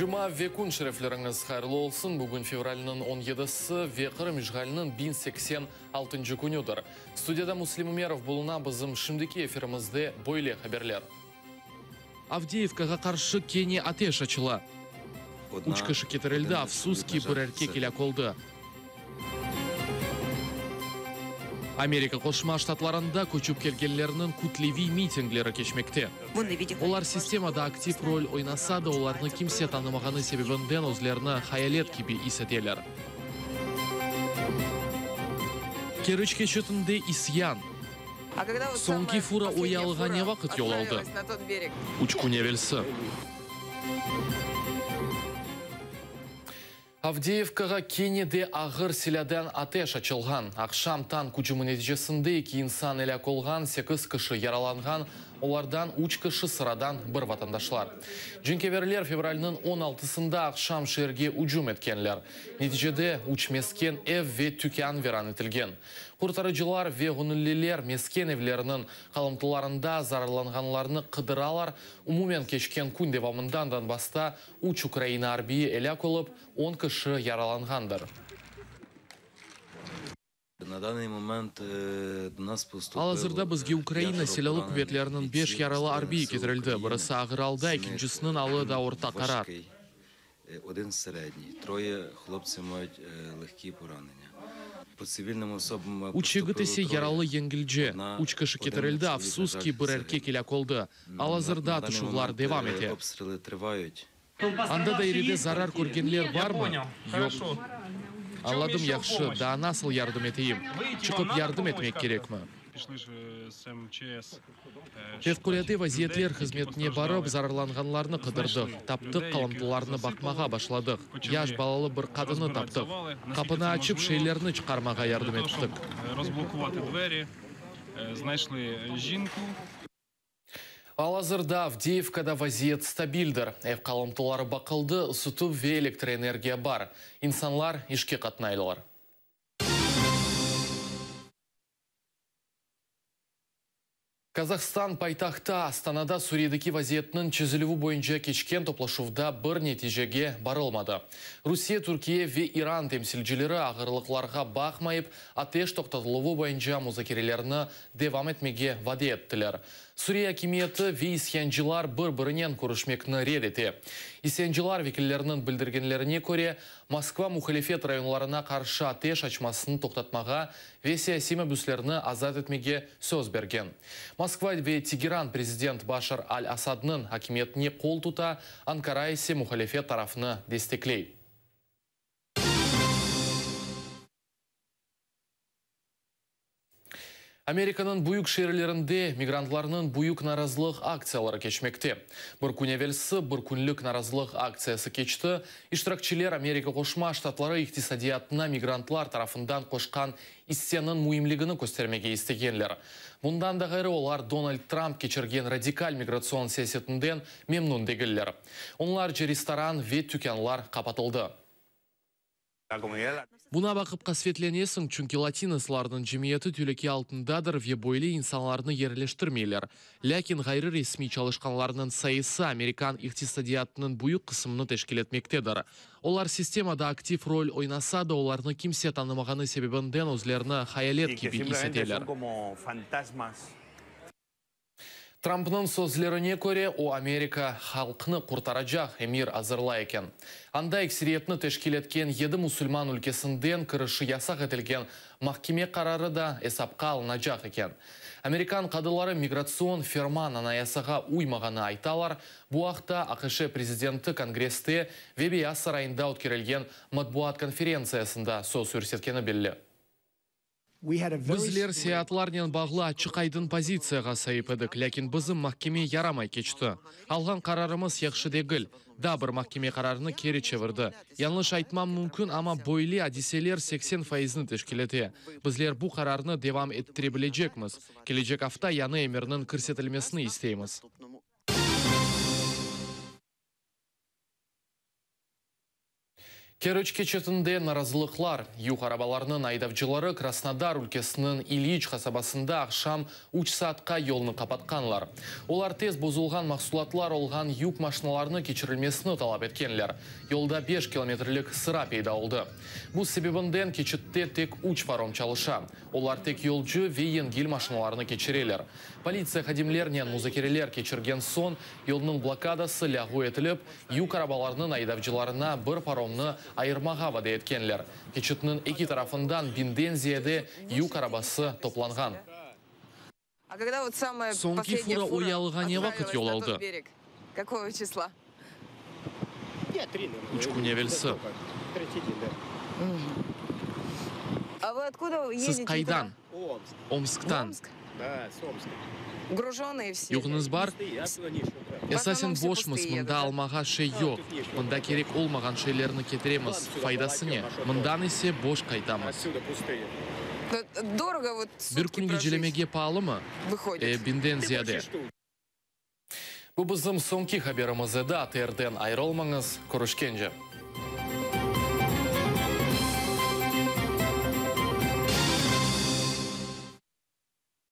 Жұма векун шерефлеріңіз қайырлы олсын. Бүгін февралінің 17-сі веқыры межғалының 1086 күнедір. Студияда Муслим Умеров болуна бізім шымдеки эфирімізде бойле хаберлер. Авдеевкаға қаршы кене атеш açıла. Үч кіші кетірілді, Афсуски бір әрке келе қолды. Америка Қосшама Штатларында көчіп келгенлерінің күтлеви митинглері кешмекте. Олар системада актив роль ойнаса да, оларны кимсе танымағаны себебінден өзлеріні хаялет кеби исетелер. Керіч кешетінде исьян. Соңғы фура оялыға не вақыт yol алды? Үч күне белсі. Авдеевкаға кенеде ағыр селяден атеш açылған. Ақшамтан күчімі нәтижесінде 2 инсан әлі қолған, 8 кіші яраланған, олардан 3 кіші sıрадан бір ватандашлар. Жүнкеверлер февралінің 16-сында ақшам шерге үжім еткенлер. Нәтижеде 3 мескен эв ве түкен веран етілген. Құртарыжылар ве ғұнылелер мескен евлерінің қалымтыларында зарарланғанларны қыдыралар, умумен кешкен күн девамындан баста 3 Украина арбии әлі қолып, 10 кіші яраланғандар. Ал азырда бізге Украина селялы күветлерінің 5 яралы арбии кетірілді. Бірісі ағыр алда, екіншісінің алы да орта қарар. Один середній. Троє хлопці мають легкі поранення. По цивільним особам Учегітесі яралы еңгілже. Үч кіші кетірілді, Афсуски бір әрке келе қолды. Ал азырда атышулар девам ете. Обстріли тривають. Анда да ереде зарар көргенлер бар ма? Жоқ. Анладым яқшы, да насыл ярдым етейім. Чықып ярдым етмек керек ма? Тевкуледе вазиетлер қызметіне барып, зарарланғанларны қыдырдық. Таптық, қалымтыларны бақмаға башладық. Яш балалы бір қадыны таптық. Қапыны açып, шейлерні чықармаға ярдым еттік. Розблокувати двері, знайшли жінку. Ал азырда Авдеевкада вазиет стабилдір. Эв қалымтылары бақылды, ысытып ве электроэнергия бар. Инсанлар ішке қатнайлылар. Казахстан пайтақта Астанада Суредеки вазиетінің чезілігі бойынша кешкен топлашувда бір нәтижеге барылмады. Русия, Түркия ве Иран темсілжілері ағырлықларға бақмайып, атеш тоқтатылығы бойынша музакерелеріні девам етмеге ваде еттілер. Сурия кеметі ве исьянжылар бір-бірінен көрішмекіні ред ете. Исьянжылар векілерінің білдіргенлеріне көре, Москва мұхалифет районларына қаршы атеш açмасын тоқтатмаға ве саяси бүслеріні азат етмеге сөз берген. Москва ве Тегеран президент Башар Аль-Асадның хакиметіне қол тұта, Анкара есе мұхалифет тарафыны дестеклей. Американың бұйық шерілерінде мигрантларының бұйық наразылық акциялары кешмекте. Бір күневелсі, бір күнлік наразылық акциясы кечті. Иштиракчилер Америка Қосшама Штатлары иқтисадиятына мигрантлар тарафындан қошқан истенің мұйымлігіні көстермеге істегенлер. Бұндан да ғайры олар Дональд Трамп кечірген радикаль миграцион саясетінден мемнун дегілер. Онлар же ресторан ве түкенлар қапатылды. Бұна бақып қасветленесің, чүнки латинослардың жемиеті түлеке алтындадыр ве бойлы инсанларны ерлештірмейлер. Ләкин ғайры ресми çalışқанларының сайысы Американ иқтисадиятының бұйық қысымны тешкел етмектедір. Олар системада актив роль ойнаса да, оларны кимсе танымағаны себебінден өзлеріні хаялет кеби исетелер. Трампның сөзлеріне көре, о Америка халқыны құртарajaq эмир азырла екен. Анда эксириетні тешкел еткен 7 мұсылман өлкесінден кіріші ясақ етілген махкеме қарары да есапқа алынajaq екен. Американ қадылары миграцион ферман анаясаға уймағаны айталар, бұ ақта АКШ президенті Конгресте Вебия сарайында өткерілген матбуат конференциясында сөз көрсеткені белі. Біздер сиятларнен бағлы ачықайдың позицияға сайып едік, ләкин бізім махкеме ярамай кечті. Алған қарарымыз яқшы дегіл. Да, бір махкеме қарарыны кері чевірді. Yanlış айтмам мүмкін, ама бойлы адиселер 80%-ны тешкелете. Біздер бұ қарарыны девам еттіре білежекміз. Кележек афта яны емерінің кірсетілмесіні істейміз. Керіч кечетінде наразылықлар. Юқ арабаларының айдавчылары Краснодар өлкесінің Ильич қасабасында ақшам 3 саатқа елны қапатқанлар. Олар тез бұзылған мақсулатлар олған юк машиналарыны кечірілмесіні талап еткенлер. Елда 5 километрлік сыра пейда олды. Бұл себебінден кечетте тек 3 паром чалыша. Олар тек елжі вейін гел машиналарыны кечірелер. Полиция хадимлерінен музыкерелер кечірген сон, елдің блокадасы лягу етіліп, юк арабаларының айдавчыларына бір паромны айырмаға вады еткенлер. Кечетінің екі тарафындан Биндензияде юк арабасы топланған. Соңғы фура оялыға не вақыт ел алды? Какого числа? Учкуне велсі. А вы откуда едете? Сіз қайдан? Омсктан. Груженные все. Юғыныз бар? Эсасен бошмыз, мұнда алмаға шей yok. Мұнда керек олмаған шейлеріні кетіреміз. Файдасы не? Мұндан есе бош қайтамыз. Дорого вот Бір күнге желемеге палы ма? выходит. Биндензияде. Бұл біздің соңғы хабарымыз еді. АТР-ден айрылмаңыз, көрішкенже.